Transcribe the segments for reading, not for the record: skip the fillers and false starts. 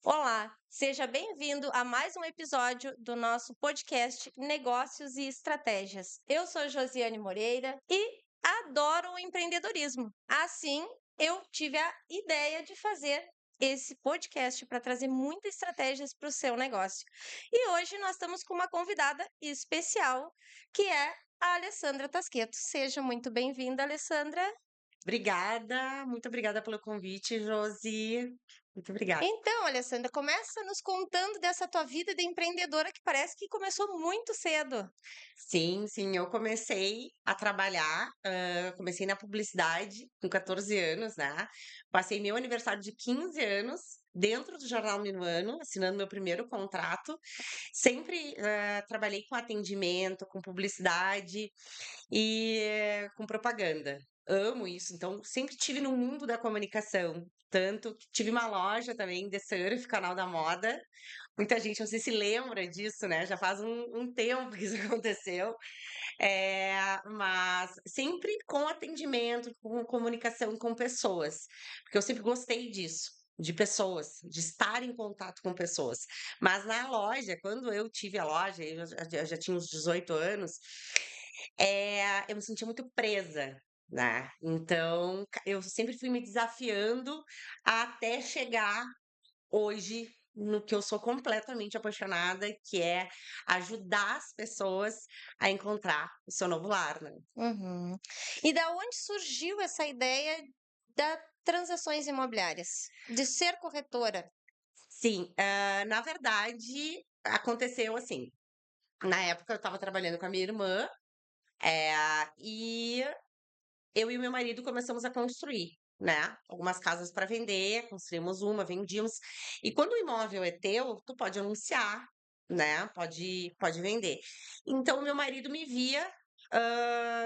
Olá, seja bem-vindo a mais um episódio do nosso podcast Negócios e Estratégias. Eu sou Josiane Moreira e adoro o empreendedorismo. Assim, eu tive a ideia de fazer esse podcast para trazer muitas estratégias para o seu negócio. E hoje nós estamos com uma convidada especial, que é a Alessandra Tasqueto. Seja muito bem-vinda, Alessandra. Obrigada, muito obrigada pelo convite, Josi. Muito obrigada. Então, Alessandra, começa nos contando dessa tua vida de empreendedora que parece que começou muito cedo. Sim, sim, eu comecei a trabalhar, comecei na publicidade com 14 anos, né? Passei meu aniversário de 15 anos dentro do Jornal Minuano, assinando meu primeiro contrato. Sempre trabalhei com atendimento, com publicidade e com propaganda. Amo isso, então sempre tive no mundo da comunicação. Tanto que tive uma loja também de surf, canal da moda. Muita gente não sei se lembra disso, né? Já faz um tempo que isso aconteceu. Mas sempre com atendimento, com comunicação com pessoas, porque eu sempre gostei disso. De pessoas, de estar em contato com pessoas. Mas na loja, quando eu tive a loja, eu já tinha uns 18 anos, eu me sentia muito presa, né? Então, eu sempre fui me desafiando até chegar hoje no que eu sou completamente apaixonada, que é ajudar as pessoas a encontrar o seu novo lar, né. Uhum. E da onde surgiu essa ideia da transações imobiliárias, de ser corretora? Sim, na verdade, aconteceu assim, na época eu estava trabalhando com a minha irmã, e eu e o meu marido começamos a construir, né, algumas casas para vender, construímos uma, vendíamos. E quando o imóvel é teu, tu pode anunciar, né, pode vender. Então o meu marido me via,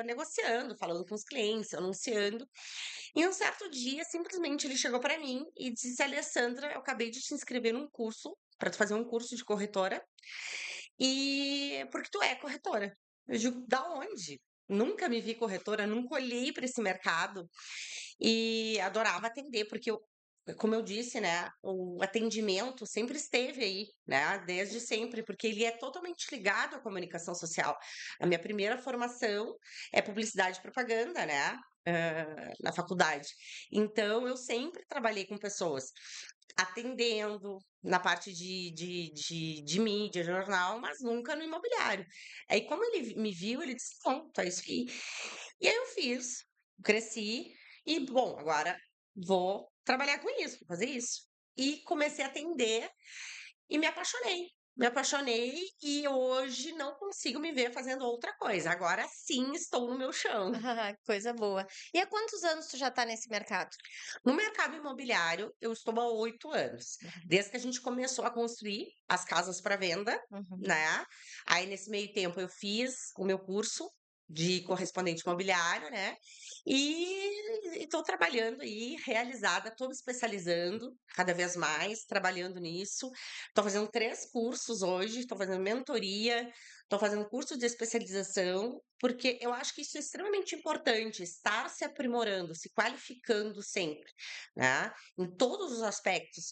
negociando, falando com os clientes, anunciando. E um certo dia, simplesmente, ele chegou para mim e disse: "Alessandra, eu acabei de te inscrever num curso, para tu fazer um curso de corretora, e porque tu é corretora". Eu digo: "Da onde?". Nunca me vi corretora, nunca olhei para esse mercado e adorava atender, porque como eu disse, né, o atendimento sempre esteve aí, né, desde sempre, porque ele é totalmente ligado à comunicação social. A minha primeira formação é publicidade e propaganda, né, na faculdade. Então eu sempre trabalhei com pessoas, atendendo na parte de mídia, jornal, mas nunca no imobiliário. Aí como ele me viu, ele disse: "Pronto, é isso aí". E aí eu fiz, cresci e, bom, agora vou trabalhar com isso, vou fazer isso. E comecei a atender e me apaixonei. Me apaixonei e hoje não consigo me ver fazendo outra coisa. Agora sim estou no meu chão. Coisa boa. E há quantos anos tu já está nesse mercado? No mercado imobiliário, eu estou há 8 anos, desde que a gente começou a construir as casas para venda, Uhum. né. Aí, nesse meio tempo, eu fiz o meu curso de correspondente imobiliário, né, e estou trabalhando aí, realizada, estou me especializando cada vez mais, trabalhando nisso. Estou fazendo 3 cursos hoje, estou fazendo mentoria, estou fazendo curso de especialização, porque eu acho que isso é extremamente importante, estar se aprimorando, se qualificando sempre, né, em todos os aspectos,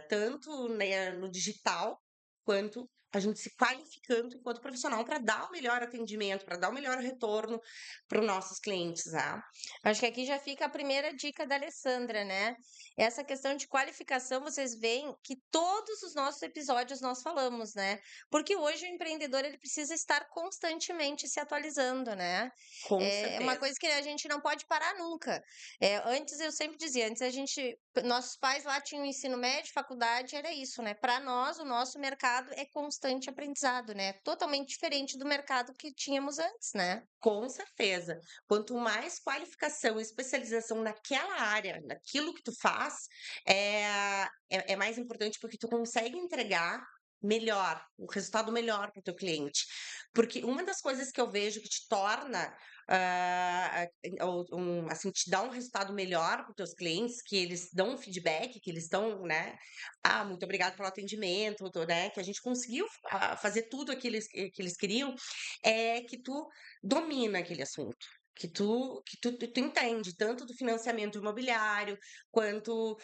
tanto, né, no digital, quanto a gente se qualificando enquanto profissional para dar o melhor atendimento, para dar o melhor retorno para os nossos clientes, né. Acho que aqui já fica a primeira dica da Alessandra, né? Essa questão de qualificação, vocês veem que todos os nossos episódios nós falamos, né? Porque hoje o empreendedor ele precisa estar constantemente se atualizando, né? Com É uma certeza. coisa que a gente não pode parar nunca. Antes eu sempre dizia, antes a gente, nossos pais lá tinham ensino médio, faculdade, era isso, né? Para nós, o nosso mercado é constante aprendizado, né? Totalmente diferente do mercado que tínhamos antes, né? Com certeza. Quanto mais qualificação e especialização naquela área, naquilo que tu faz, é mais importante, porque tu consegue entregar melhor, um resultado melhor para o teu cliente. Porque uma das coisas que eu vejo que te torna, assim, te dá um resultado melhor para os teus clientes, que eles dão um feedback, que eles estão, né: "Ah, muito obrigado pelo atendimento", né, que a gente conseguiu fazer tudo aquilo que eles queriam, é que tu domina aquele assunto. que tu entende tanto do financiamento imobiliário, quanto,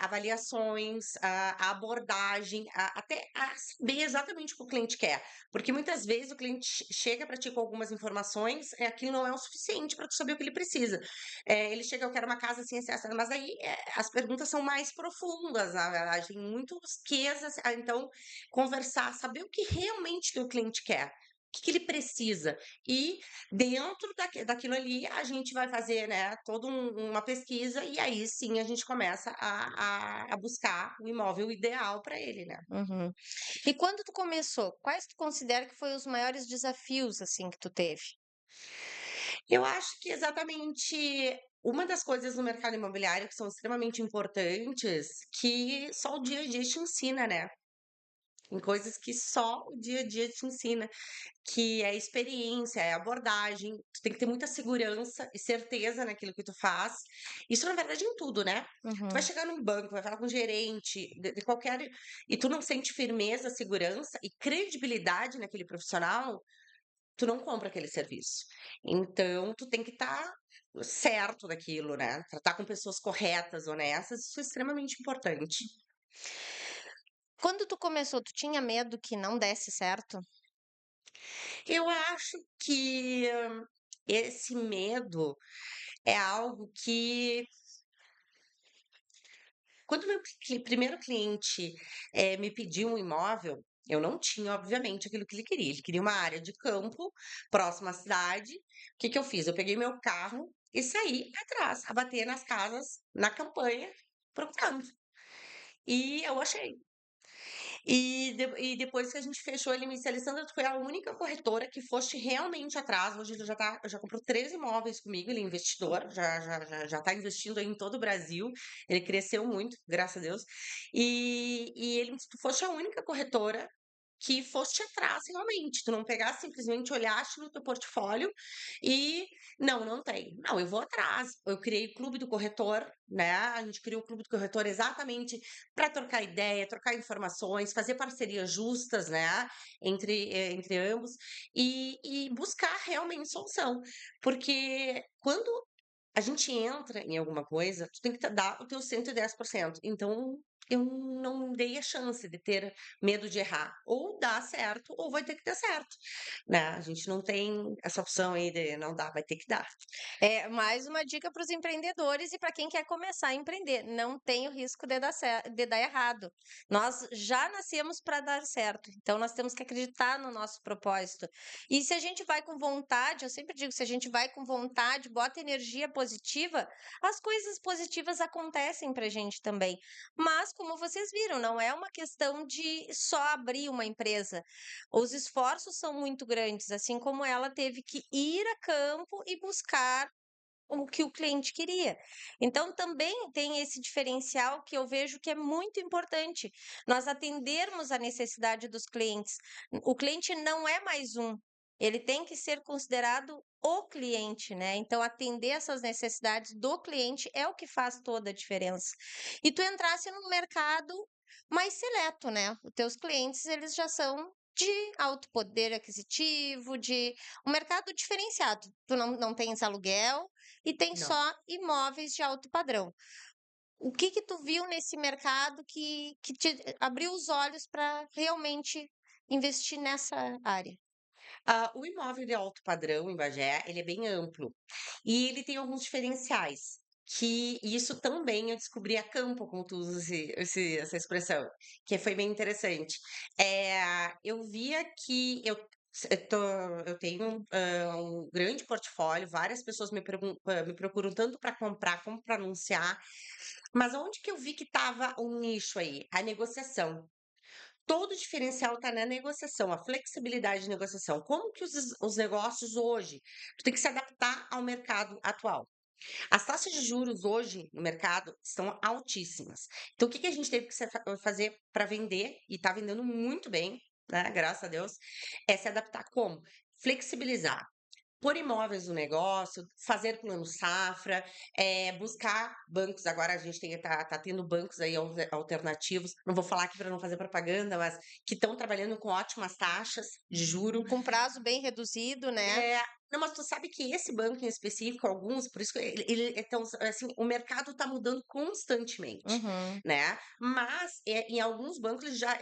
avaliações, a abordagem, até a saber exatamente o que o cliente quer. Porque muitas vezes o cliente chega para ti com algumas informações, aquilo não é o suficiente para tu saber o que ele precisa. Ele chega: "Eu quero uma casa assim, assim, assado", mas aí, as perguntas são mais profundas, na verdade, tem muitos quês, então conversar, saber o que realmente o cliente quer, o que que ele precisa. E dentro daquilo ali, a gente vai fazer, né, toda uma pesquisa e aí sim a gente começa a buscar o imóvel ideal para ele, né. Uhum. E quando tu começou, quais tu considera que foi os maiores desafios, assim, que tu teve? Eu acho que exatamente uma das coisas no mercado imobiliário que são extremamente importantes, que só o dia a dia te ensina, né. Tem coisas que só o dia a dia te ensina, que é experiência, é abordagem, tu tem que ter muita segurança e certeza naquilo que tu faz. Isso na verdade em tudo, né. Tu vai Uhum. chegar num banco, vai falar com um gerente de qualquer e tu não sente firmeza, segurança e credibilidade naquele profissional, tu não compra aquele serviço. Então tu tem que estar certo daquilo, né, tratar com pessoas corretas, honestas, isso é extremamente importante. Quando tu começou, tu tinha medo que não desse certo? Eu acho que esse medo é algo que quando meu primeiro cliente, me pediu um imóvel, eu não tinha, obviamente, aquilo que ele queria. Ele queria uma área de campo, próxima à cidade. O que que eu fiz? Eu peguei meu carro e saí atrás, a bater nas casas, na campanha, procurando. E eu achei. E depois que a gente fechou ele me disse: "Alessandra, tu foi a única corretora que foste realmente atrás". Hoje ele já comprou 3 imóveis comigo, ele é investidor, já tá investindo aí em todo o Brasil, ele cresceu muito, graças a Deus. E ele me disse: "Tu foste a única corretora que foste atrás realmente, tu não pegaste, simplesmente olhaste no teu portfólio e não tem. Não, eu vou atrás". Eu criei o clube do corretor, né, a gente criou o clube do corretor exatamente para trocar ideia, trocar informações, fazer parcerias justas, né, entre ambos e buscar realmente solução. Porque quando a gente entra em alguma coisa, tu tem que dar o teu 110%. Então, eu não dei a chance de ter medo de errar. Ou dá certo, ou vai ter que dar certo, né. A gente não tem essa opção aí de não dá, vai ter que dar. É mais uma dica para os empreendedores e para quem quer começar a empreender, não tem o risco de dar errado. Nós já nascemos para dar certo, então nós temos que acreditar no nosso propósito. E se a gente vai com vontade, eu sempre digo, se a gente vai com vontade, bota energia positiva, as coisas positivas acontecem para a gente também. Mas, como vocês viram, não é uma questão de só abrir uma empresa. Os esforços são muito grandes, assim como ela teve que ir a campo e buscar o que o cliente queria. Então, também tem esse diferencial que eu vejo que é muito importante, nós atendermos a necessidade dos clientes. O cliente não é mais um, ele tem que ser considerado o cliente, né? Então, atender essas necessidades do cliente é o que faz toda a diferença. E tu entrasse num mercado mais seleto, né? Os teus clientes, eles já são de alto poder aquisitivo, de um mercado diferenciado. Tu não tens aluguel, e tem Não. só imóveis de alto padrão. O que que tu viu nesse mercado que te abriu os olhos para realmente investir nessa área? O imóvel de alto padrão em Bagé, ele é bem amplo, e ele tem alguns diferenciais, que isso também eu descobri a campo, como tu usa essa expressão, que foi bem interessante. Eu via que eu tô eu tenho, um grande portfólio, várias pessoas me procuram tanto para comprar como para anunciar, mas onde que eu vi que estava um nicho aí? A negociação. Todo o diferencial está na negociação, a flexibilidade de negociação. Como que os negócios hoje, tu tem que se adaptar ao mercado atual. As taxas de juros hoje no mercado estão altíssimas. Então, o que que a gente teve que fazer para vender, e está vendendo muito bem, né, graças a Deus, é se adaptar como? Flexibilizar. por imóveis no negócio, fazer plano safra, buscar bancos. Agora a gente tá tendo bancos aí alternativos, não vou falar aqui para não fazer propaganda, mas que estão trabalhando com ótimas taxas de juro. Com prazo bem reduzido, né? É, não, mas tu sabe que esse banco em específico, alguns, por isso que ele é tão, assim, o mercado está mudando constantemente, Uhum. né? Mas em alguns bancos ele já,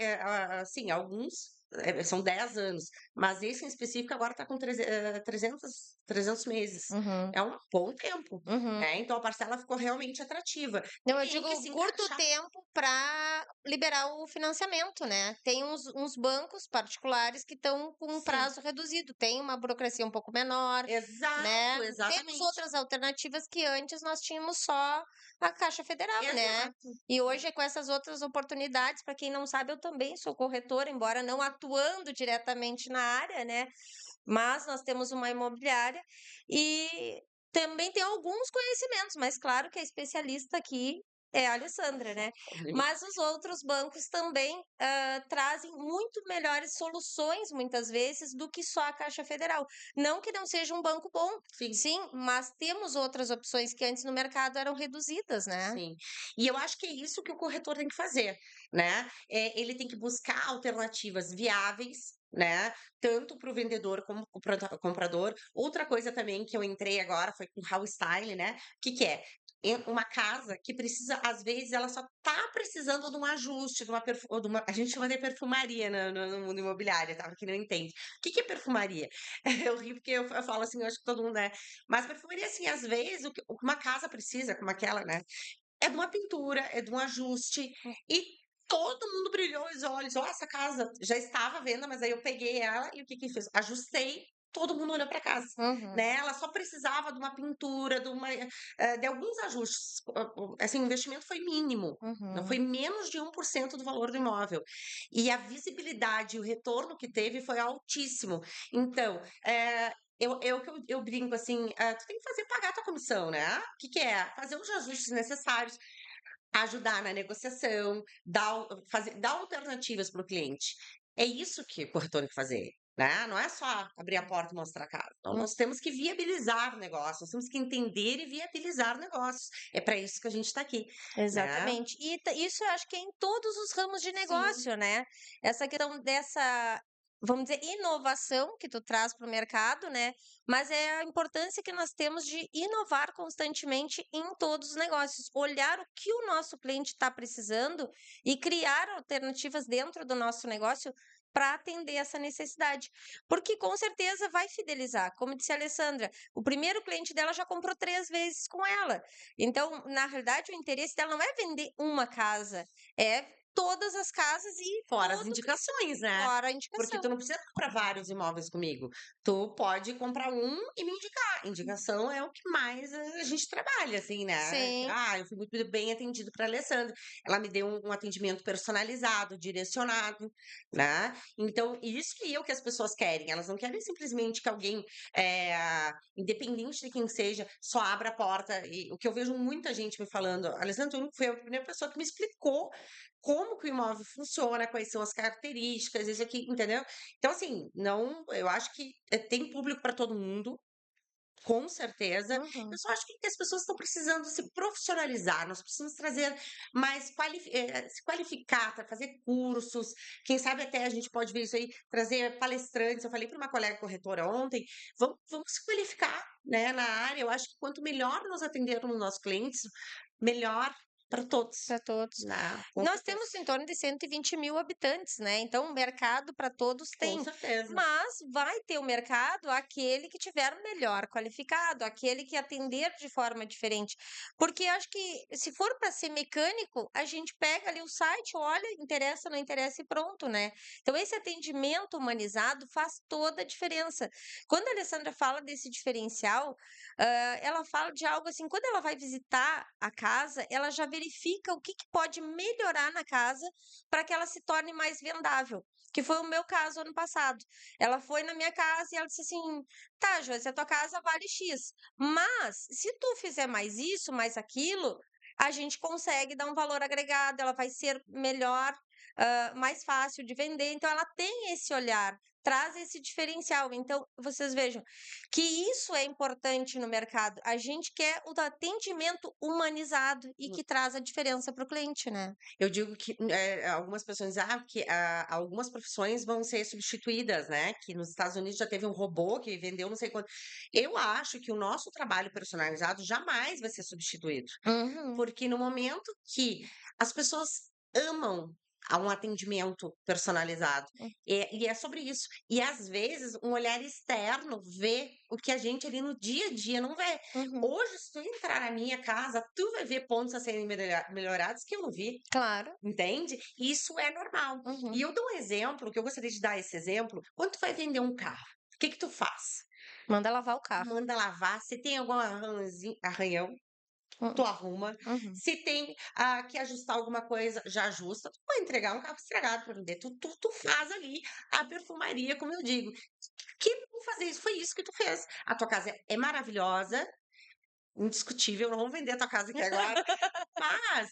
assim, alguns são 10 anos, mas esse em específico agora está com 300 meses. Uhum. É um bom tempo, Uhum. né? Então a parcela ficou realmente atrativa. Não, eu Tem que digo se curto encaixar. tempo para liberar o financiamento, né? Tem uns bancos particulares que estão com um Sim, prazo reduzido, tem uma burocracia um pouco menor, exato, né? Temos exatamente. outras alternativas que antes nós tínhamos só a Caixa Federal, né? Exato. E hoje é com essas outras oportunidades, para quem não sabe, eu também sou corretora, embora não atuando diretamente na área, né? Mas nós temos uma imobiliária e também tem alguns conhecimentos, mas claro que a especialista aqui é a Alessandra, né? Mas os outros bancos também trazem muito melhores soluções, muitas vezes, do que só a Caixa Federal. Não que não seja um banco bom, Sim. sim, mas temos outras opções que antes no mercado eram reduzidas, né? Sim. E eu acho que é isso que o corretor tem que fazer, né? Ele tem que buscar alternativas viáveis, né? Tanto para o vendedor como para o comprador. Outra coisa também que eu entrei agora foi com house style, né? O que que é? Uma casa que precisa, às vezes, ela só tá precisando de um ajuste, a gente chama de perfumaria no mundo imobiliário, tá? Pra quem não entende. O que que é perfumaria? Eu rio porque eu falo assim, eu acho que todo mundo, né? Mas perfumaria, assim, às vezes, o que uma casa precisa, como aquela, né? É de uma pintura, é de um ajuste, e todo mundo brilhou os olhos. "Ó, essa casa já estava à venda, mas aí eu peguei ela e o que que fiz? Ajustei, todo mundo olhou para casa, Uhum, né, ela só precisava de uma pintura, de alguns ajustes, assim, o investimento foi mínimo, não uhum, foi menos de 1% do valor do imóvel. E a visibilidade e o retorno que teve foi altíssimo. Então, eu brinco assim, tu tem que fazer pagar a tua comissão, né. O que que é? Fazer os ajustes necessários, ajudar na negociação, dar alternativas para o cliente. É isso que o corretor tem que fazer, né? Não é só abrir a porta e mostrar a casa. Então, hum, nós temos que viabilizar negócios, nós temos que entender e viabilizar negócios. É para isso que a gente está aqui, né? exatamente. E isso eu acho que é em todos os ramos de Sim, negócio, né? Essa questão dessa, vamos dizer, inovação que tu traz para o mercado, né? Mas é a importância que nós temos de inovar constantemente em todos os negócios, olhar o que o nosso cliente está precisando e criar alternativas dentro do nosso negócio para atender essa necessidade. Porque com certeza vai fidelizar. Como disse a Alessandra, o primeiro cliente dela já comprou 3 vezes com ela. Então, na realidade, o interesse dela não é vender uma casa, é todas as casas e fora as todo indicações, né? fora a Porque tu indicação. não precisa comprar vários imóveis comigo. Tu pode comprar um e me indicar. Indicação é o que mais a gente trabalha, assim, né? Sim. Ah, eu fui muito bem atendido para Alessandra. Ela me deu um atendimento personalizado, direcionado, né? Então, isso que é o que as pessoas querem. Elas não querem simplesmente que alguém, independente de quem seja, só abra a porta. E o que eu vejo muita gente me falando, Alessandra, tu foi a primeira pessoa que me explicou como que o imóvel funciona, quais são as características, isso aqui, entendeu? Então, assim, não, eu acho que tem público para todo mundo, com certeza. Eu Uhum. só acho que as pessoas estão precisando se profissionalizar, nós precisamos trazer mais, se qualificar, fazer cursos, quem sabe até a gente pode ver isso aí, trazer palestrantes. Eu falei para uma colega corretora ontem, vamos se qualificar, né, na área. Eu acho que quanto melhor nós atendermos nossos clientes, melhor para todos, Para todos. né? Com Nós certeza. temos em torno de 120 mil habitantes, né? Então, mercado para todos Com tem. certeza. Mas vai ter o mercado aquele que tiver melhor qualificado, aquele que atender de forma diferente. Porque eu acho que se for para ser mecânico, a gente pega ali o site, olha, interessa, não interessa e pronto, né? Então, esse atendimento humanizado faz toda a diferença. Quando a Alessandra fala desse diferencial, ela fala de algo assim, quando ela vai visitar a casa, ela já verifica o que que pode melhorar na casa para que ela se torne mais vendável, que foi o meu caso ano passado. Ela foi na minha casa e ela disse assim: "Tá, Josi, a tua casa vale X, mas se tu fizer mais isso, mais aquilo, a gente consegue dar um valor agregado, ela vai ser melhor". mais fácil de vender. Então, ela tem esse olhar, traz esse diferencial. Então, vocês vejam que isso é importante no mercado. A gente quer o atendimento humanizado e Hum. que traz a diferença para o cliente, né? Eu digo que algumas pessoas dizem que algumas profissões vão ser substituídas, né? Que nos Estados Unidos já teve um robô que vendeu não sei quanto. Eu acho que o nosso trabalho personalizado jamais vai ser substituído. Uhum, Porque no momento que as pessoas amam a um atendimento personalizado, hum, e é sobre isso. E às vezes um olhar externo vê o que a gente ali no dia a dia não vê. uhum. Hoje, se tu entrar na minha casa, tu vai ver pontos a serem melhorados que eu não vi, Claro. entende? E isso é normal. E Uhum. eu dou um exemplo, que eu gostaria de dar esse exemplo. Quando tu vai vender um carro, o que que tu faz? Manda lavar o carro. Manda lavar, se tem algum arranhão, Hum, tu arruma. uhum, Se tem que ajustar alguma coisa, já ajusta. Tu vai entregar um carro estragado para vender. Tu faz ali a perfumaria, como eu digo. Que não fazer isso? Foi isso que tu fez. A tua casa é maravilhosa, indiscutível. Não vamos vender a tua casa aqui agora. Mas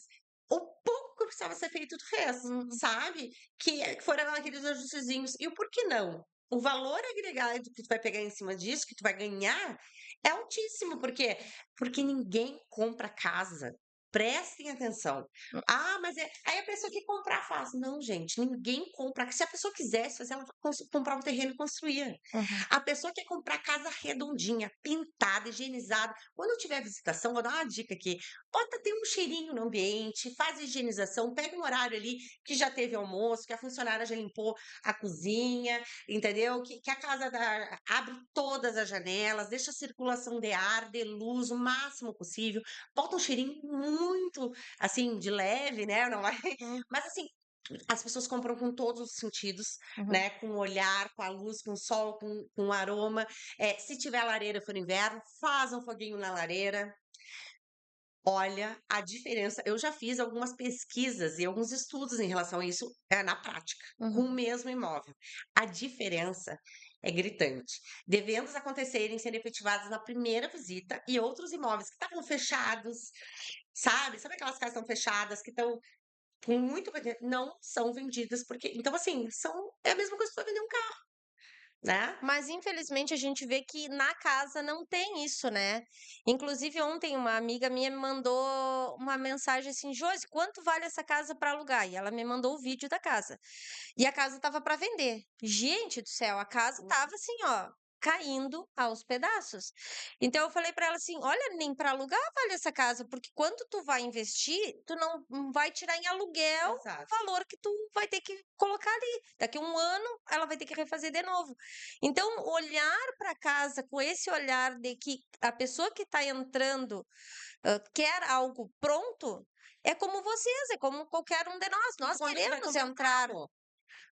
o pouco que precisava ser feito, tu fez, uhum. sabe? Que foram aqueles ajustezinhos. E o por que não? O valor agregado que tu vai pegar em cima disso, que tu vai ganhar, é altíssimo. Por quê? Porque ninguém compra casa. Prestem atenção. Ah, mas é. Aí a pessoa que comprar faz. Não, gente, ninguém compra. Se a pessoa quisesse fazer, ela comprar um terreno e construir. Uhum. A pessoa quer comprar casa redondinha, pintada, higienizada. Quando eu tiver visitação, vou dar uma dica aqui. Bota, tem um cheirinho no ambiente, faz a higienização, pega um horário ali que já teve almoço, que a funcionária já limpou a cozinha, entendeu? Que a casa abre todas as janelas, deixa a circulação de ar, de luz o máximo possível. Bota um cheirinho muito, assim, de leve, né? Não vai... Hum, Mas, assim, as pessoas compram com todos os sentidos, uhum. né? Com o olhar, com a luz, com o sol, com o aroma. Se tiver lareira for inverno, faz um foguinho na lareira. Olha, a diferença. Eu já fiz algumas pesquisas e alguns estudos em relação a isso, na prática, com o Uhum. mesmo imóvel. A diferença é gritante. De vendas acontecerem, serem efetivadas na primeira visita e outros imóveis que estavam fechados, sabe? Sabe aquelas casas que estão fechadas, que estão com muito não são vendidas porque então assim, é a mesma coisa que tu vai vender um carro, né? Mas infelizmente a gente vê que na casa não tem isso, né? Inclusive ontem uma amiga minha me mandou uma mensagem assim: Josi, quanto vale essa casa para alugar? E ela me mandou o vídeo da casa. E a casa estava para vender. Gente do céu, a casa estava assim, ó, caindo aos pedaços. Então eu falei para ela assim: "Olha, nem para alugar vale essa casa, porque quando tu vai investir, tu não vai tirar em aluguel o Exato. valor que tu vai ter que colocar ali. Daqui a um ano ela vai ter que refazer de novo". Então, olhar para casa com esse olhar de que a pessoa que está entrando quer algo pronto, é como vocês, é como qualquer um de nós. Nós Quando tu vai queremos comprar um entrar. carro,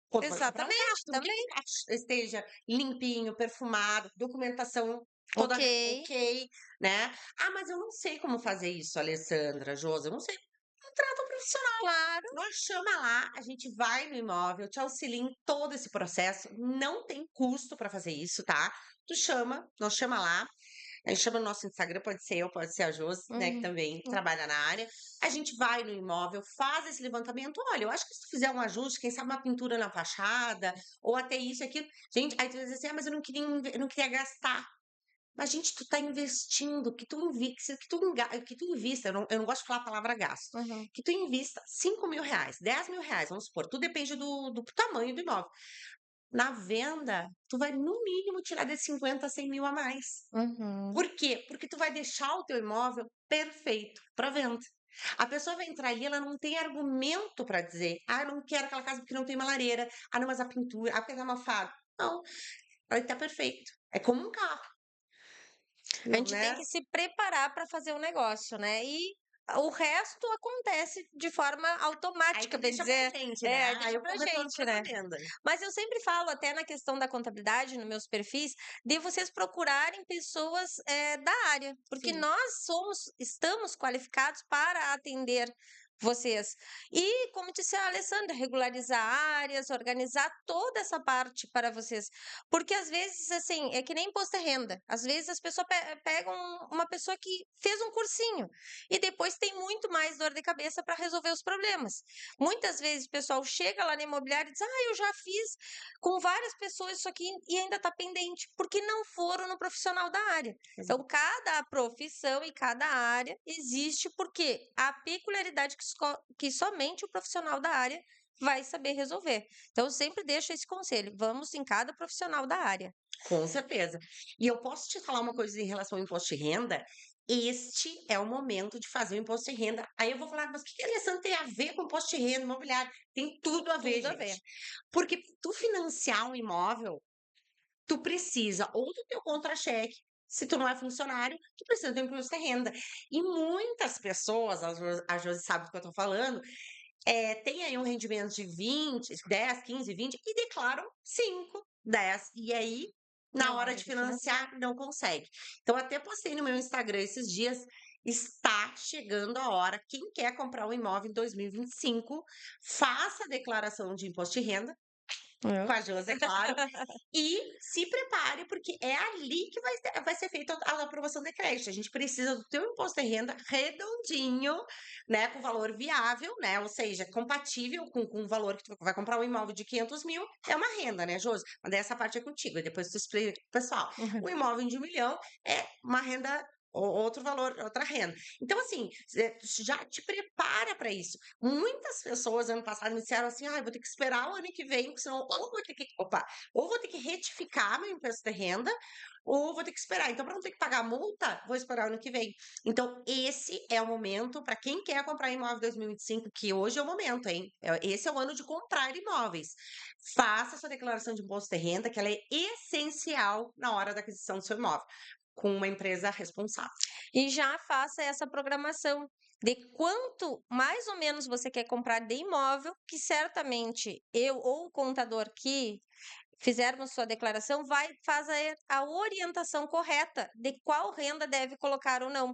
quando vai comprar um carro, Exatamente, tu quer que também. o carro esteja limpinho, perfumado, documentação Ok, toda ok, né? Ah, mas eu não sei como fazer isso, Alessandra, Josi, eu não sei. Contrata um profissional. claro. Nós chama lá, a gente vai no imóvel, te auxilia em todo esse processo, não tem custo para fazer isso, tá? Tu chama, nós chama lá, a gente chama no nosso Instagram, pode ser eu, pode ser a Josi, né, que Uhum. também trabalha na área. A gente vai no imóvel, faz esse levantamento. Olha, eu acho que se tu fizer um ajuste, quem sabe uma pintura na fachada, ou até isso, aquilo. Gente, aí tu diz assim, ah, mas eu não queria gastar. Mas, gente, tu tá investindo, que tu invista, eu não gosto de falar a palavra gasto, Uhum. que tu invista R$ 5.000, R$ 10.000, vamos supor, tudo depende do tamanho do imóvel. Na venda, tu vai no mínimo tirar de 50 a 100 mil a mais. Uhum. Por quê? Porque tu vai deixar o teu imóvel perfeito para venda. A pessoa vai entrar ali, ela não tem argumento para dizer, ah, eu não quero aquela casa porque não tem uma lareira, ah, não, mas a pintura, ah, porque tá mofado. Não, ela tá perfeito. É como um carro, A gente tem né? que se preparar para fazer o negócio, né? E o resto acontece de forma Aí automática, tu bem deixa pra dizer. gente, né? É, Aí deixa eu pra como retorno gente, pra tua né? venda. Mas eu sempre falo, até na questão da contabilidade, nos meus perfis, de vocês procurarem pessoas da área, porque Sim. nós estamos qualificados para atender vocês. E, como disse a Alessandra, regularizar áreas, organizar toda essa parte para vocês. Porque às vezes, assim, é que nem imposto de renda. Às vezes as pessoas pegam uma pessoa que fez um cursinho e depois tem muito mais dor de cabeça para resolver os problemas. Muitas vezes o pessoal chega lá na imobiliária e diz: Ah, eu já fiz com várias pessoas isso aqui e ainda está pendente, porque não foram no profissional da área. Então, cada profissão e cada área existe porque a peculiaridade que somente o profissional da área vai saber resolver. Então, eu sempre deixo esse conselho: vamos em cada profissional da área. Com certeza. E eu posso te falar uma coisa em relação ao imposto de renda? Este é o momento de fazer o imposto de renda. Aí eu vou falar, mas o que que a Alessandra tem a ver com imposto de renda imobiliário? Tem tudo a ver, Tudo a ver. gente. Porque tu financiar um imóvel, tu precisa ou do teu contra-cheque, se tu não é funcionário, tu precisa do imposto de renda. E muitas pessoas, a Josi sabe do que eu tô falando, tem aí um rendimento de 20, 10, 15, 20 e declaram 5, 10. E aí, na Na hora hora de de financiar. financiar, não consegue. Então, até postei no meu Instagram esses dias. Está chegando a hora. Quem quer comprar um imóvel em 2025, faça a declaração de imposto de renda, com a Josi, é claro, e se prepare, porque é ali que vai ser feita a aprovação de crédito. A gente precisa do teu imposto de renda redondinho, né, com valor viável, né, ou seja, compatível com o valor que tu vai comprar um imóvel de 500 mil, é uma renda, né, Josi? Mas daí essa parte é contigo, e depois tu explica pro pessoal. O imóvel de 1 milhão é uma renda, outro valor, outra renda. Então, assim, já te prepara para isso. Muitas pessoas ano passado me disseram assim: ah, vou ter que esperar o ano que vem, porque senão ou vou ter que, ou vou ter que retificar meu imposto de renda, ou vou ter que esperar. Então, para não ter que pagar multa, vou esperar o ano que vem. Então, esse é o momento para quem quer comprar imóvel em 2025, que hoje é o momento, hein? Esse é o ano de comprar imóveis. Faça sua declaração de imposto de renda, que ela é essencial na hora da aquisição do seu imóvel, com uma empresa responsável. E já faça essa programação de quanto mais ou menos você quer comprar de imóvel, que certamente eu ou o contador que fizermos sua declaração vai fazer a orientação correta de qual renda deve colocar ou não.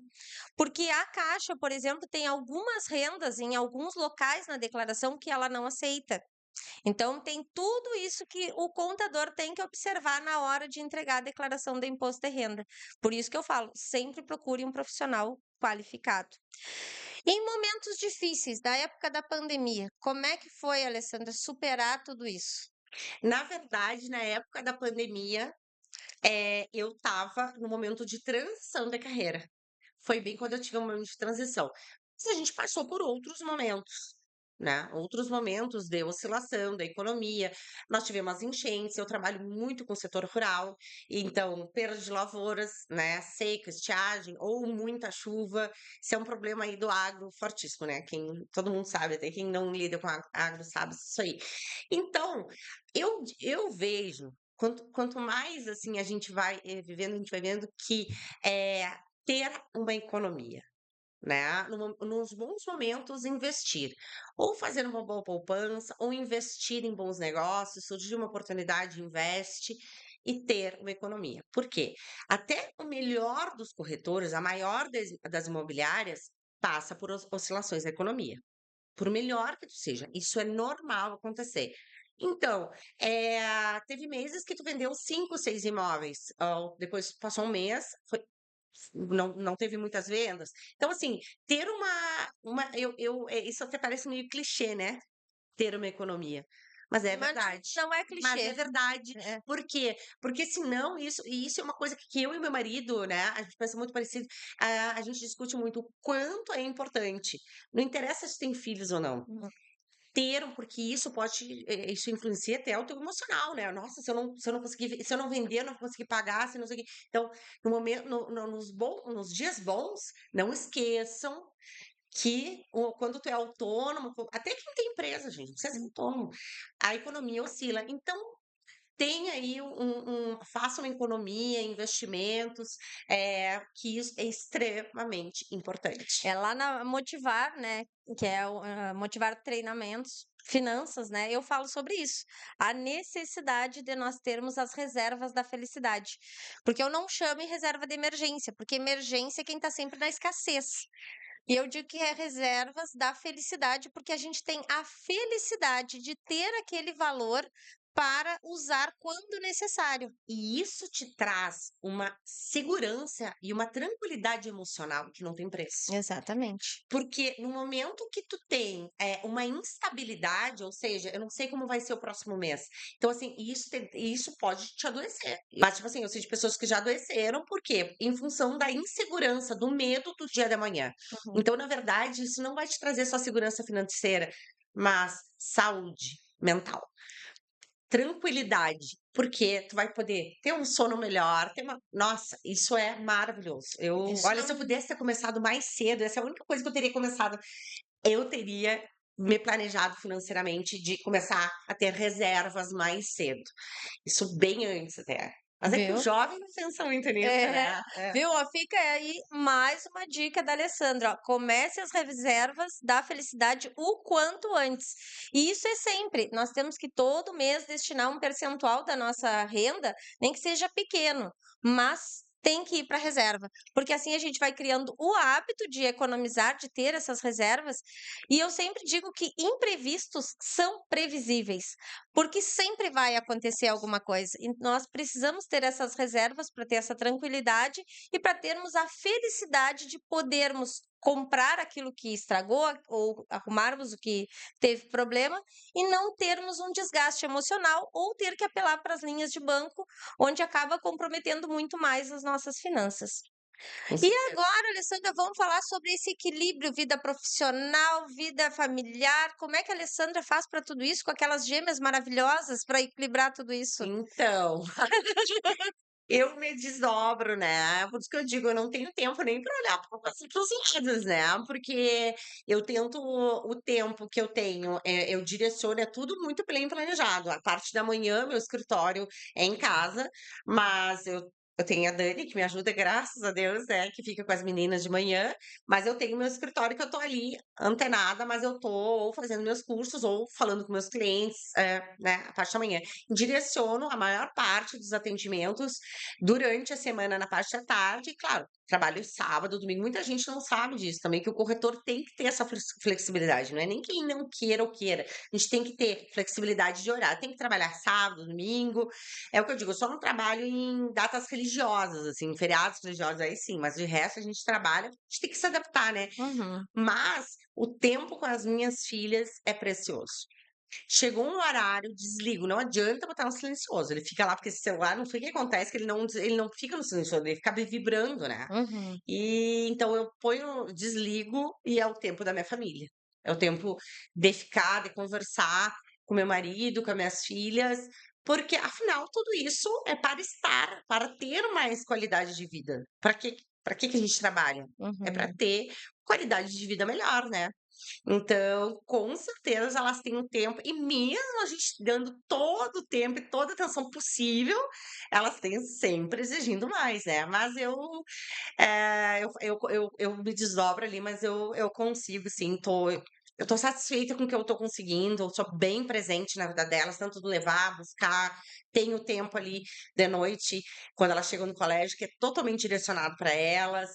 Porque a Caixa, por exemplo, tem algumas rendas em alguns locais na declaração que ela não aceita. Então, tem tudo isso que o contador tem que observar na hora de entregar a declaração do imposto de renda. Por isso que eu falo, sempre procure um profissional qualificado. Em momentos difíceis, da época da pandemia, como é que foi, Alessandra, superar tudo isso? Na verdade, na época da pandemia, eu estava no momento de transição da carreira. Foi bem quando eu tive um momento de transição. Mas a gente passou por outros momentos, né? Outros momentos de oscilação da economia. Nós tivemos as enchentes, eu trabalho muito com o setor rural, então perda de lavouras, né? Seca, estiagem ou muita chuva. Isso é um problema aí do agro fortíssimo, né? Todo mundo sabe, até quem não lida com agro sabe isso aí. Então, eu vejo, quanto mais assim a gente vai vivendo, a gente vai vendo que é, ter uma economia, né? Nos bons momentos, investir. Ou fazer uma boa poupança, ou investir em bons negócios, surgir uma oportunidade, investe e ter uma economia. Por quê? Até o melhor dos corretores, a maior das imobiliárias, passa por oscilações da economia. Por melhor que tu seja, isso é normal acontecer. Então, teve meses que tu vendeu 5, 6 imóveis, depois passou um mês, não teve muitas vendas. Então, assim, ter isso até parece meio clichê, né? Ter uma economia. Mas é Mas verdade. não é Mas é clichê. verdade. É. Por quê? Porque senão isso é uma coisa que eu e meu marido, né, a gente pensa muito parecido, a gente discute muito o quanto é importante. Não interessa se tem filhos ou não. Uhum. Porque isso influencia até o teu emocional, né? Nossa, se eu não conseguir, se eu não vender, eu não vou conseguir pagar, se não sei o quê. Então, no momento, nos dias bons, não esqueçam que quando tu é autônomo, até quem tem empresa, gente, não precisa ser autônomo, a economia oscila. Então, tem aí faça uma economia, investimentos, que isso é extremamente importante. É lá na Motivar, né, que é o Motivar Treinamentos, Finanças, né, eu falo sobre isso, a necessidade de nós termos as reservas da felicidade, porque eu não chamo em reserva de emergência, porque emergência é quem está sempre na escassez. E eu digo que é reservas da felicidade, porque a gente tem a felicidade de ter aquele valor para usar quando necessário. E isso te traz uma segurança e uma tranquilidade emocional que não tem preço. Exatamente. Porque no momento que tu tem, uma instabilidade, ou seja, eu não sei como vai ser o próximo mês. Então, assim, isso pode te adoecer. Mas, tipo assim, eu sei de pessoas que já adoeceram, por quê? Em função da insegurança, do medo do dia da manhã. Uhum. Então, na verdade, isso não vai te trazer só segurança financeira, mas saúde mental. Tranquilidade, porque tu vai poder ter um sono melhor, ter uma nossa, isso é maravilhoso. Isso Olha, se eu pudesse ter começado mais cedo, essa é a única coisa que eu teria começado, eu teria me planejado financeiramente de começar a ter reservas mais cedo. Isso bem antes até. Mas é que o viu? jovem não pensa muito nisso, É, né. É. viu? Ó, fica aí mais uma dica da Alessandra, ó, comece as reservas da felicidade o quanto antes. E isso é sempre, nós temos que todo mês destinar um percentual da nossa renda, nem que seja pequeno, mas tem que ir para a reserva, porque assim a gente vai criando o hábito de economizar, de ter essas reservas, e eu sempre digo que imprevistos são previsíveis. Porque sempre vai acontecer alguma coisa. E nós precisamos ter essas reservas para ter essa tranquilidade e para termos a felicidade de podermos comprar aquilo que estragou ou arrumarmos o que teve problema e não termos um desgaste emocional ou ter que apelar para as linhas de banco, onde acaba comprometendo muito mais as nossas finanças. Com E certeza. agora, Alessandra, vamos falar sobre esse equilíbrio, vida profissional, vida familiar. Como é que a Alessandra faz para tudo isso, com aquelas gêmeas maravilhosas, para equilibrar tudo isso? Então, eu me desdobro, né, por isso que eu digo, eu não tenho tempo nem para olhar para os lados, né, porque eu tento o tempo que eu tenho, eu direciono, é tudo muito bem planejado. A parte da manhã, meu escritório é em casa, mas eu tenho a Dani que me ajuda, graças a Deus, né, que fica com as meninas de manhã, mas eu tenho meu escritório que eu tô ali antenada, mas eu tô ou fazendo meus cursos ou falando com meus clientes, né, a parte da manhã. Direciono a maior parte dos atendimentos durante a semana, na parte da tarde, e claro, trabalho sábado, domingo. Muita gente não sabe disso também, que o corretor tem que ter essa flexibilidade, não é nem quem não queira ou queira. A gente tem que ter flexibilidade de horário, tem que trabalhar sábado, domingo. É o que eu digo, eu só não trabalho em datas religiosas, assim, em feriados religiosos, aí sim, mas de resto a gente trabalha, a gente tem que se adaptar, né? Uhum. Mas o tempo com as minhas filhas é precioso. Chegou um horário, desligo, não adianta botar no silencioso, ele fica lá, porque esse celular não sei o que acontece, que ele não fica no silencioso, ele fica vibrando, né. Uhum. E então eu ponho desligo e é o tempo da minha família. É o tempo de ficar, de conversar com meu marido, com as minhas filhas, porque afinal tudo isso é para estar, para ter mais qualidade de vida. Para que a gente trabalha? É para Uhum. ter qualidade de vida melhor, né. Então, com certeza elas têm um tempo e mesmo a gente dando todo o tempo e toda a atenção possível, elas têm sempre exigindo mais, né. Mas eu me desdobro ali, mas eu consigo sim, eu tô satisfeita com o que eu tô conseguindo, eu sou bem presente na vida delas, tanto do levar, buscar, tenho tempo ali de noite, quando elas chegam no colégio, que é totalmente direcionado para elas.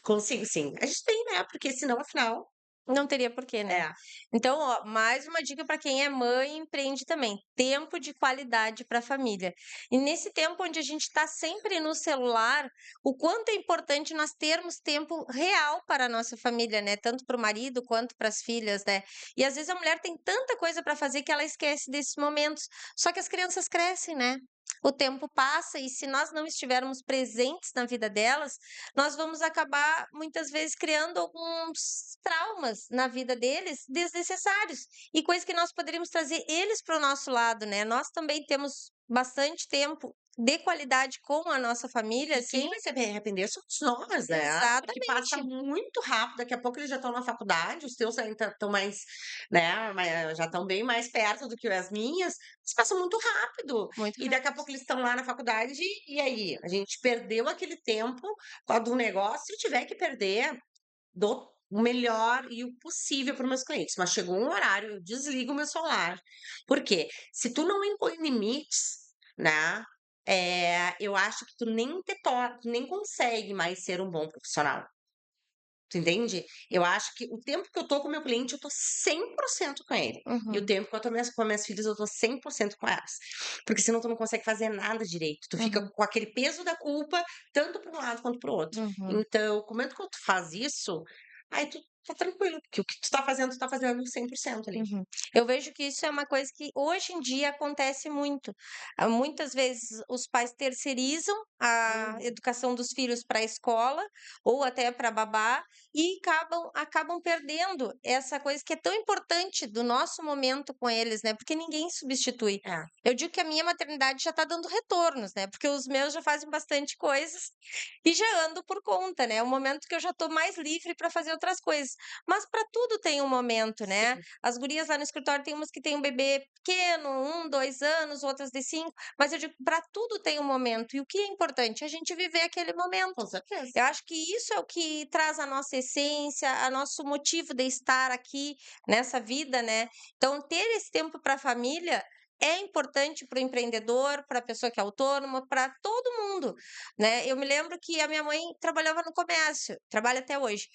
Consigo sim. A gente tem, né, porque senão afinal Não teria porquê, né? é. Então, ó, mais uma dica para quem é mãe e empreende também: tempo de qualidade para a família. E nesse tempo onde a gente está sempre no celular, o quanto é importante nós termos tempo real para a nossa família, né? Tanto para o marido quanto para as filhas, né? E às vezes a mulher tem tanta coisa para fazer que ela esquece desses momentos. Só que as crianças crescem, né? O tempo passa e se nós não estivermos presentes na vida delas, nós vamos acabar muitas vezes criando alguns traumas na vida deles desnecessários e coisas que nós poderíamos trazer eles para o nosso lado, né? Nós também temos bastante tempo de qualidade com a nossa família, E quem assim. vai se arrepender somos nós, né, porque passa Exatamente. muito rápido, daqui a pouco eles já estão na faculdade, os teus ainda estão mais, né, já estão bem mais perto do que as minhas, mas passa muito rápido. Muito E daqui a rápido. pouco eles estão lá na faculdade, e aí? A gente perdeu aquele tempo com algum negócio, se eu tiver que perder, dou o melhor e o possível para os meus clientes, mas chegou um horário, eu desligo o meu celular. Por quê? Se tu não impõe limites, né, eu acho que tu nem consegue mais ser um bom profissional. Tu entende? Eu acho que o tempo que eu tô com o meu cliente, eu tô 100% com ele. E o Uhum, tempo que eu tô com as minhas filhas, eu tô 100% com elas. Porque senão tu não consegue fazer nada direito. Tu fica uhum, com aquele peso da culpa, tanto para um lado quanto para o outro. uhum. Então, como é que tu faz isso, aí tu tá tranquilo, porque o que tu tá fazendo 100% ali. Uhum. Eu vejo que isso é uma coisa que hoje em dia acontece muito. Muitas vezes os pais terceirizam a Uhum. educação dos filhos para a escola ou até para babá e acabam perdendo essa coisa que é tão importante do nosso momento com eles, né? Porque ninguém substitui. É, Eu digo que a minha maternidade já está dando retornos, né? Porque os meus já fazem bastante coisas e já ando por conta, né? É um momento que eu já estou mais livre para fazer outras coisas. Mas para tudo tem um momento, né? sim, As gurias lá no escritório tem umas que têm um bebê pequeno, 2 anos, outras de 5, mas eu digo, para tudo tem um momento. E o que é importante? A gente viver aquele com momento. certeza. Eu acho que isso é o que traz a nossa essência, a nosso motivo de estar aqui nessa vida, né? Então, ter esse tempo para a família é importante para o empreendedor, para a pessoa que é autônoma, para todo mundo, né? Eu me lembro que a minha mãe trabalhava no comércio, trabalha até hoje.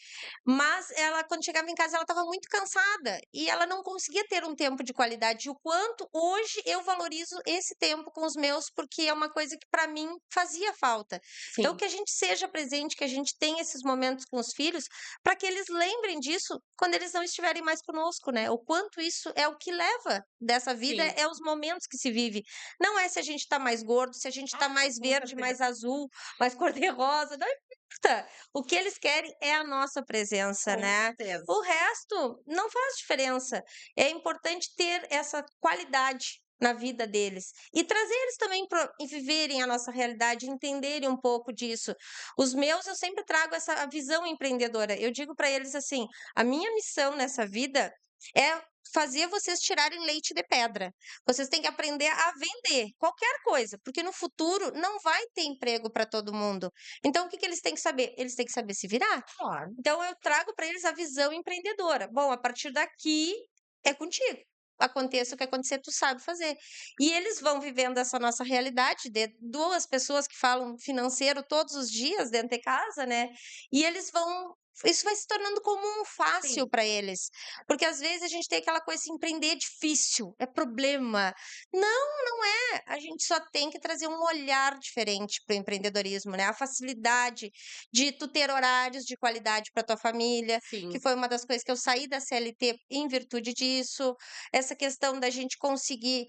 Mas ela, quando chegava em casa, ela estava muito cansada e ela não conseguia ter um tempo de qualidade. E o quanto hoje eu valorizo esse tempo com os meus, porque é uma coisa que para mim fazia falta. Então, Sim, que a gente seja presente, que a gente tenha esses momentos com os filhos, para que eles lembrem disso quando eles não estiverem mais conosco, né? O quanto isso é o que leva dessa vida, sim. é os momentos que se vive. Não é se a gente está mais gordo, se a gente está Ah, mais com verde, certeza. mais azul, mais cor-de-rosa, não importa. O que eles querem é a nossa presença, Com né? certeza. O resto não faz diferença. É importante ter essa qualidade na vida deles e trazer eles também para viverem a nossa realidade, entenderem um pouco disso. Os meus, eu sempre trago essa visão empreendedora. Eu digo para eles assim: a minha missão nessa vida é fazer vocês tirarem leite de pedra. Vocês têm que aprender a vender qualquer coisa, porque no futuro não vai ter emprego para todo mundo. Então, o que que eles têm que saber? Eles têm que saber se virar. Claro. Então, eu trago para eles a visão empreendedora. Bom, a partir daqui é contigo. Aconteça o que acontecer, tu sabe fazer. E eles vão vivendo essa nossa realidade de duas pessoas que falam financeiro todos os dias dentro de casa, né? E eles vão. Isso vai se tornando comum, fácil Sim. para eles. Porque às vezes a gente tem aquela coisa assim, empreender é difícil, é problema. Não, não é. A gente só tem que trazer um olhar diferente para o empreendedorismo, né? A facilidade de tu ter horários de qualidade para tua família, que Sim, foi uma das coisas que eu saí da CLT em virtude disso. Essa questão da gente conseguir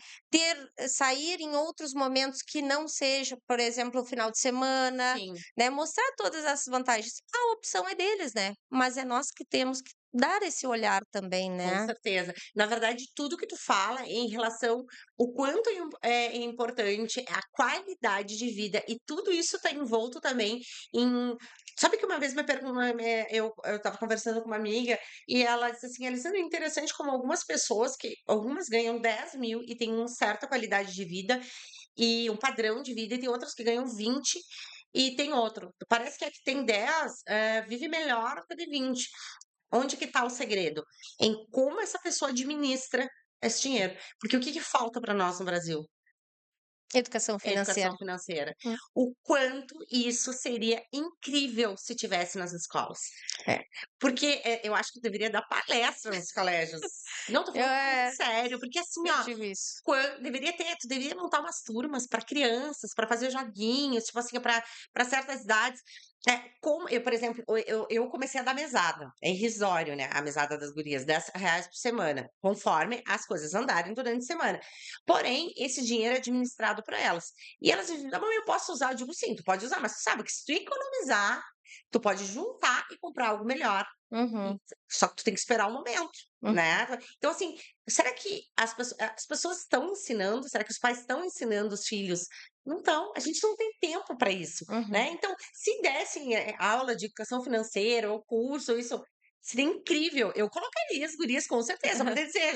sair em outros momentos que não seja, por exemplo, o final de semana, sim, né? Mostrar todas essas vantagens. A opção é deles, né? Mas é nós que temos que dar esse olhar também, com né? certeza. Na verdade, tudo que tu fala em relação o quanto é importante a qualidade de vida e tudo isso está envolto também em sabe que uma vez me pergun eu estava conversando com uma amiga e ela disse assim: "Alessandra, é interessante como algumas pessoas que algumas ganham 10.000 e têm uma certa qualidade de vida e um padrão de vida, e tem outras que ganham 20 e tem outro. Parece que a que tem 10, vive melhor que a de 20. Onde que está o segredo? Em como essa pessoa administra esse dinheiro. Porque o que que falta para nós no Brasil? Educação É educação financeira. financeira. Hum, O quanto isso seria incrível se tivesse nas escolas. é. Porque, eu acho que deveria dar palestra nos colégios. Não, tô Eu, falando muito sério, porque assim, eu ó, digo isso. tu deveria montar umas turmas para crianças, para fazer joguinhos, tipo assim, para certas idades. Como eu, por exemplo, eu comecei a dar mesada, é irrisório, né, a mesada das gurias, R$ 10 por semana, conforme as coisas andarem durante a semana. Porém, esse dinheiro é administrado para elas. E elas dizem: "Ah, mãe, eu posso usar?" Eu digo: "Sim, tu pode usar, mas tu sabe que se tu economizar, tu pode juntar e comprar algo melhor. E Uhum, só que tu tem que esperar o momento, uhum, né". Então, assim, será que as pessoas estão ensinando? Será que os pais estão ensinando os filhos? Não estão, a gente não tem tempo para isso, uhum. né. Então, se dessem, aula de educação financeira ou curso, ou isso, seria incrível. Eu colocaria as gurias com certeza, para dizer,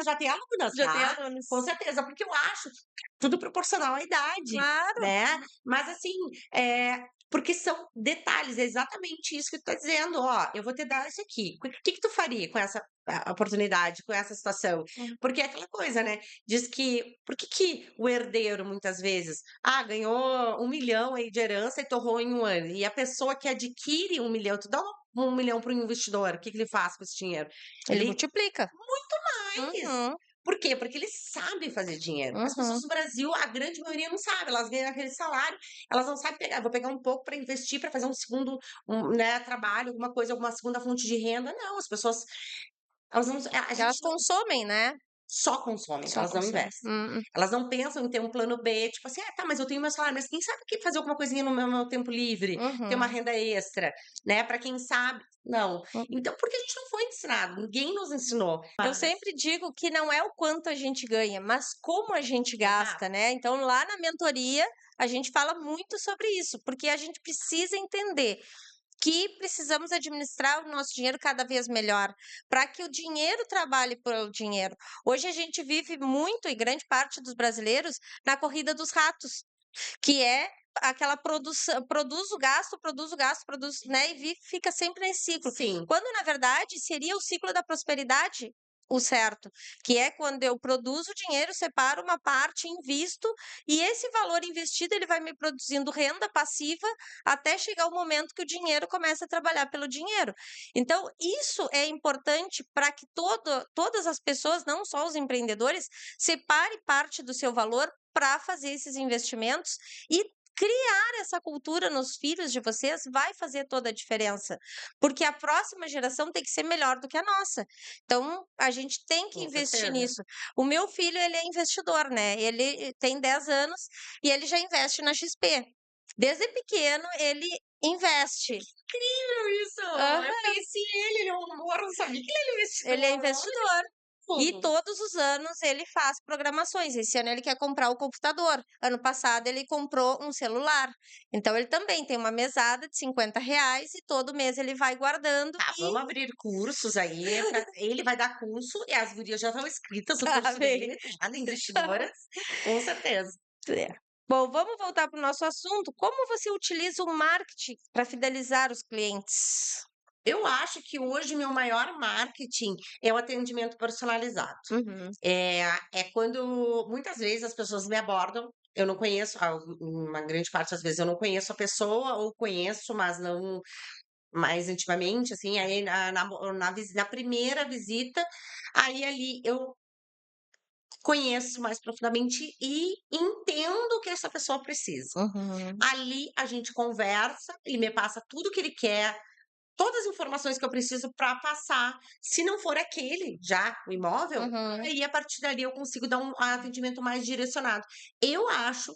já tem alunas, Já tem tá, com alunos. certeza, porque eu acho tudo proporcional à idade, Claro. né. Mas assim, eh porque são detalhes, é exatamente isso que tu tá dizendo: "Ó, eu vou te dar isso aqui, o que que tu faria com essa oportunidade, com essa situação?". Hum. Porque é aquela coisa, né, diz que por que que o herdeiro muitas vezes, ganhou 1.000.000 aí de herança e torrou em 1 ano, e a pessoa que adquire 1.000.000, tu dá 1.000.000 para o investidor, o que que ele faz com esse dinheiro? Ele Ele multiplica. faz. Uhum, Por quê? Porque ele sabe fazer dinheiro. As pessoas uhum. no Brasil, a grande maioria não sabe, elas ganham aquele salário, elas não sabem pegar, vou pegar um pouco para investir, para fazer um segundo, né, trabalho, alguma coisa, alguma segunda fonte de renda. Não, as pessoas, elas não, a Elas gente não consomem, né? só consomem, Só elas não consomem. investem. Elas não pensam em ter um plano B, tipo assim: "Ah, tá, mas eu tenho meu salário", mas quem sabe que fazer alguma coisinha no meu tempo livre, ter uma Uhum. renda extra, né, para quem sabe, não. Hum. Então, porque a gente não foi ensinado, ninguém nos ensinou. Eu Mas sempre digo que não é o quanto a gente ganha, mas como a gente exato. gasta, né? Então, lá na mentoria, a gente fala muito sobre isso, porque a gente precisa entender que precisamos administrar o nosso dinheiro cada vez melhor, para que o dinheiro trabalhe pelo dinheiro. Hoje a gente vive muito, e grande parte dos brasileiros, na corrida dos ratos, que é aquela produção, produz o gasto, produz, né, e fica sempre nesse ciclo. Sim. Quando na verdade seria o ciclo da prosperidade o certo, que é quando eu produzo dinheiro, separo uma parte, invisto, e esse valor investido ele vai me produzindo renda passiva até chegar o momento que o dinheiro começa a trabalhar pelo dinheiro. Então, isso é importante para que todas as pessoas, não só os empreendedores, separe parte do seu valor para fazer esses investimentos e criar essa cultura nos filhos de vocês vai fazer toda a diferença, porque a próxima geração tem que ser melhor do que a nossa. Então, a gente tem que Com investir certeza. nisso. O meu filho, ele é investidor, né? Ele tem 10 anos e ele já investe na XP. Desde pequeno, ele investe. Incrível isso! Eu Aham, conheci ele, ele é um amor, eu não sabia que ele era ele é investidor. Olha investidor. E como. todos os anos ele faz programações. Esse ano ele quer comprar o computador. Ano passado ele comprou um celular. Então ele também tem uma mesada de R$ 50 e todo mês ele vai guardando Tá, e vamos abrir cursos aí, ele vai dar curso e as gurias já estão inscritas no tá curso bem. dele, já de investidoras, com certeza. É. Bom, vamos voltar para o nosso assunto. Como você utiliza o marketing para fidelizar os clientes? Eu acho que hoje meu maior marketing é o atendimento personalizado. Uhum, É quando muitas vezes as pessoas me abordam, eu não conheço, uma grande parte das vezes eu não conheço a pessoa ou conheço, mas não mais intimamente, assim, aí na primeira visita, aí ali eu conheço mais profundamente e entendo o que essa pessoa precisa. uhum, Ali a gente conversa, ele me passa tudo que ele quer, todas as informações que eu preciso para passar. Se não for aquele já, o imóvel, uhum. aí a partir dali eu consigo dar um atendimento mais direcionado. Eu acho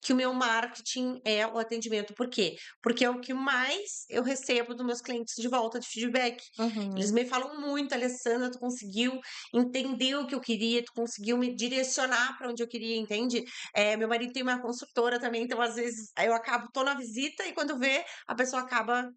que o meu marketing é o atendimento. Por quê? Porque é o que mais eu recebo dos meus clientes de volta de feedback. Eles Uhum. me falam muito, Alessandra, tu conseguiu entender o que eu queria, tu conseguiu me direcionar para onde eu queria, entende? Meu marido tem uma construtora também, então às vezes eu acabo, tô na visita e quando vê, a pessoa acaba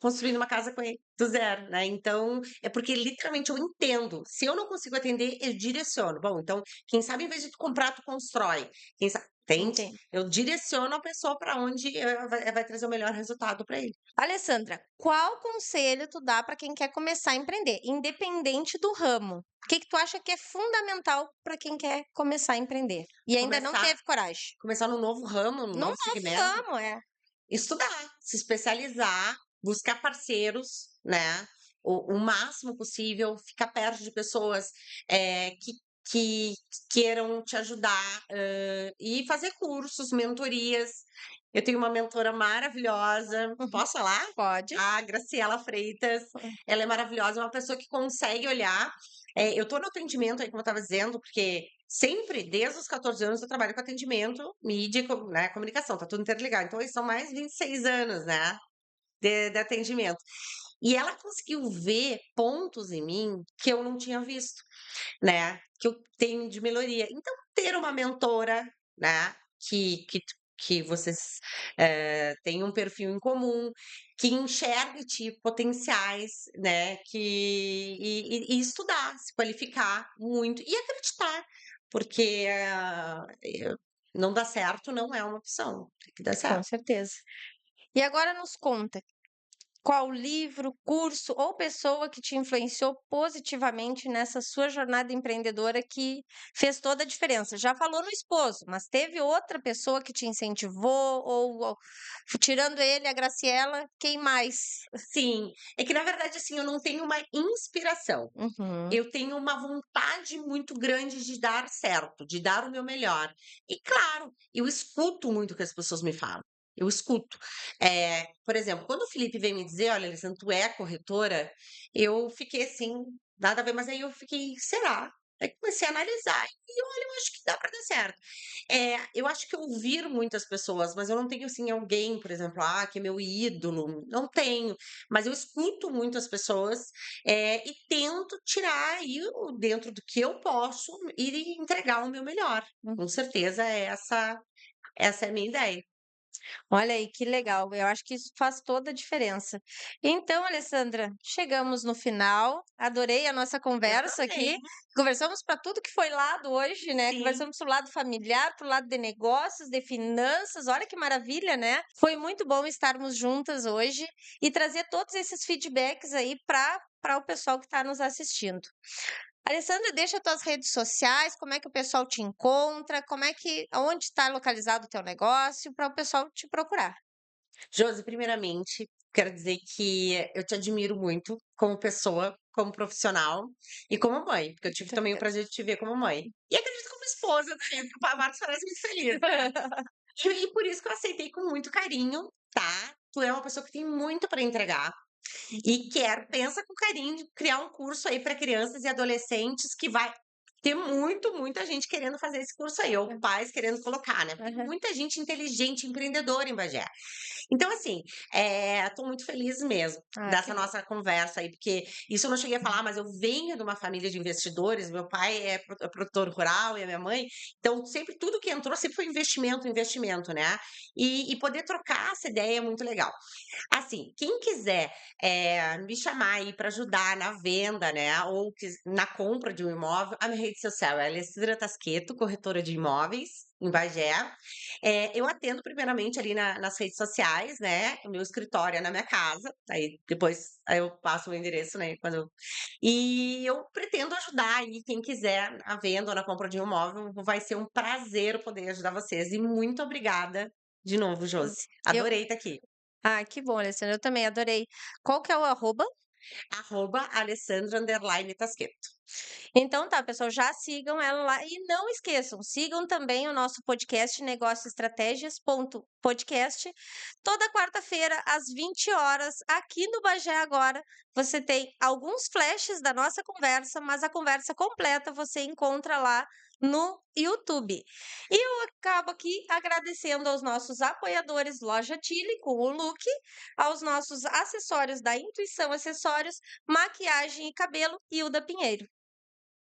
construindo uma casa com ele do zero, né, então, é porque literalmente eu entendo, se eu não consigo atender, eu direciono. Bom, então, quem sabe em vez de tu comprar, tu constrói, quem sa entende? Entendi. Eu direciono a pessoa para onde, vai trazer o melhor resultado para ele. Alessandra, qual conselho tu dá para quem quer começar a empreender, independente do ramo? O que que tu acha que é fundamental para quem quer começar a empreender e ainda não Começar teve coragem? começar num novo ramo, num Num novo novo segmento, ramo, é. estudar, se especializar, buscar parceiros, né, o máximo possível, ficar perto de pessoas, que queiram te ajudar, e fazer cursos, mentorias. Eu tenho uma mentora maravilhosa, Uhum. posso falar? Pode. A Graciela Freitas, ela é maravilhosa, é uma pessoa que consegue olhar, eu tô no atendimento aí, como eu estava dizendo, porque sempre, desde os 14 anos, eu trabalho com atendimento, mídia, né, comunicação, tá tudo interligado. Então, são mais de 26 anos, né, de atendimento. E ela conseguiu ver pontos em mim que eu não tinha visto, né, que eu tenho de melhoria. Então, ter uma mentora, né, que vocês, têm um perfil em comum, que enxergue, tipo, potenciais, né, e estudar, se qualificar muito e acreditar, porque, não dá certo não é uma opção, tem que dar Com certo. certeza. E agora nos conta, qual livro, curso ou pessoa que te influenciou positivamente nessa sua jornada empreendedora que fez toda a diferença? Já falou no esposo, mas teve outra pessoa que te incentivou ou tirando ele, a Graciela, quem mais? Sim, é que na verdade, assim, eu não tenho uma inspiração. Uhum. Eu tenho uma vontade muito grande de dar certo, de dar o meu melhor. E claro, eu escuto muito o que as pessoas me falam. Eu escuto. Por exemplo, quando o Felipe veio me dizer: "Olha, Alessandra, tu é corretora", eu fiquei assim, nada a ver, mas aí eu fiquei: "Será?". Aí comecei a analisar e olha, eu acho que dá para dar certo. Eu acho que eu ouvir muitas pessoas, mas eu não tenho, assim, alguém, por exemplo, que é meu ídolo, não tenho. Mas eu escuto muito as pessoas, e tento tirar aí o dentro do que eu posso e entregar o meu melhor. Com certeza essa é a minha ideia. Olha aí, que legal. Eu acho que isso faz toda a diferença. Então, Alessandra, chegamos no final. Adorei a nossa Eu conversa aqui. também. Conversamos para tudo que foi lado hoje, né? Sim. Conversamos para o lado familiar, para o lado de negócios, de finanças. Olha que maravilha, né? Foi muito bom estarmos juntas hoje e trazer todos esses feedbacks aí para o pessoal que está nos assistindo. Alessandra, deixa tuas redes sociais, como é que o pessoal te encontra, onde está localizado o teu negócio, para o pessoal te procurar. Josi, primeiramente, quero dizer que eu te admiro muito como pessoa, como profissional e como mãe, porque eu tive também o prazer de te ver como mãe. E acredito como esposa também, porque o Marcos parece muito feliz. E por isso que eu aceitei com muito carinho, tá? Tu é uma pessoa que tem muito para entregar e pensa com carinho de criar um curso aí para crianças e adolescentes que vai ter muita gente querendo fazer esse curso aí, ou pais querendo colocar, né? Porque tem Aham. muita gente inteligente, empreendedora em Bagé. Então, assim, tô muito feliz mesmo Ah, que dessa bom. nossa conversa aí, porque isso eu não cheguei a falar, mas eu venho de uma família de investidores, meu pai é produtor rural e a minha mãe, então sempre tudo que entrou sempre foi investimento, investimento, né? E poder trocar essa ideia é muito legal. Assim, quem quiser, me chamar aí para ajudar na venda, né, ou na compra de um imóvel, a minha rede social é Alessandra Tasqueto, corretora de imóveis, em Bagé. Eu atendo primeiramente ali nas redes sociais, né, o meu escritório é na minha casa, aí eu passo o endereço, né, e eu pretendo ajudar aí quem quiser na venda ou na compra de um imóvel, vai ser um prazer poder ajudar vocês e muito obrigada de novo, Hum, Josi. eu Adorei estar aqui. que bom, Alessandra, eu também adorei. Qual que é o arroba? @Alessandra_Tasqueto. Então tá, pessoal, já sigam ela lá e não esqueçam, sigam também o nosso podcast Negócio Estratégias podcast. Toda quarta-feira às 20 horas aqui no Bagé Agora, você tem alguns flashes da nossa conversa, mas a conversa completa você encontra lá no YouTube. E eu acabo aqui agradecendo aos nossos apoiadores Loja Tille com o look, aos nossos acessórios da Intuição Acessórios, maquiagem e cabelo, Hilda Pinheiro.